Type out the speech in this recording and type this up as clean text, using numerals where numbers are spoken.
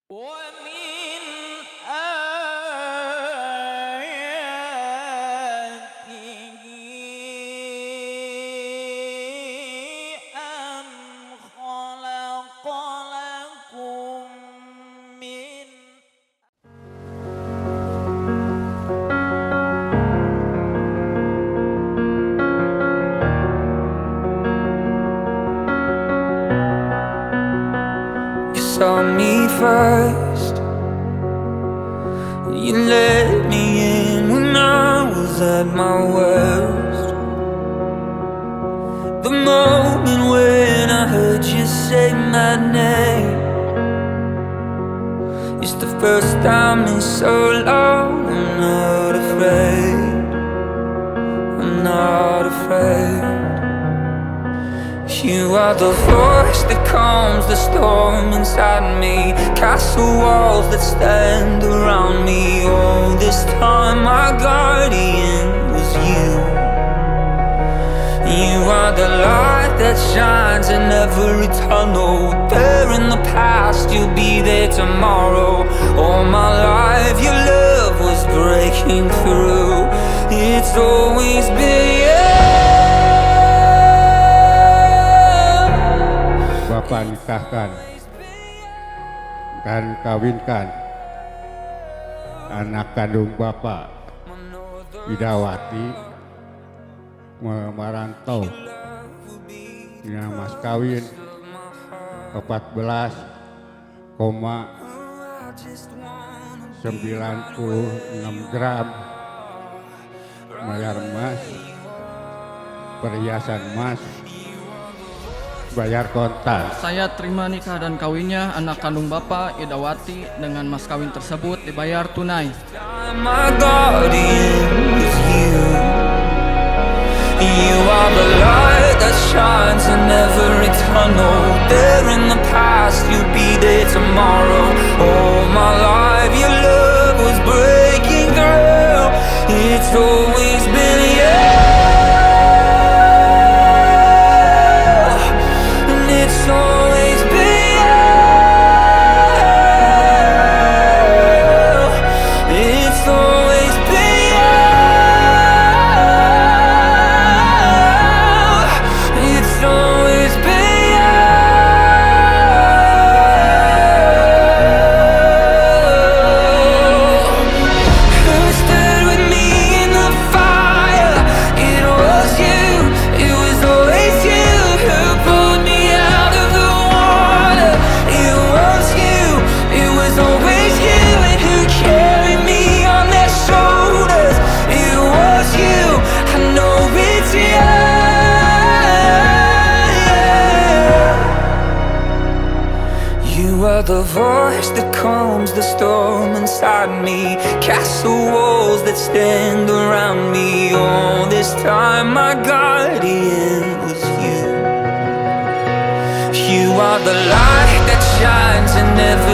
ومن آياته أن خلق لكم من You saw me first. You let me in when I was at my worst. The moment when I heard you say my name, it's the first time in so long. I'm not afraid. I'm not afraid. You are the voice that calms the storm inside me, castle walls that stand around me. All this time my guardian was you. You are the light that shines in every tunnel. There in the past, you'll be there tomorrow. All my life your love was breaking through. It's always been you. Bapak nikahkan dan kawinkan anak kandung Bapak Idawati merantau dengan mas kawin 14,96 gram bayar emas, perhiasan emas, bayar kontan. Saya terima nikah dan kawinnya anak kandung Bapak Idawati dengan mas kawin tersebut dibayar tunai. My guardian is you. You are the light that shines in every tunnel. There in the past, you'll be there tomorrow. All my life your love was breaking through. It's always been you. It's always been you. It's always been you. It's always been you. Who stood with me in the fire? It was you. It was always you who pulled me out of the water. It was you. It was always you and who carried me on their shoulders. It was you. I know it's you. You are the voice that calms the storm inside me, castle walls that stand around me. All this time my guardian was you. You are the light that shines in every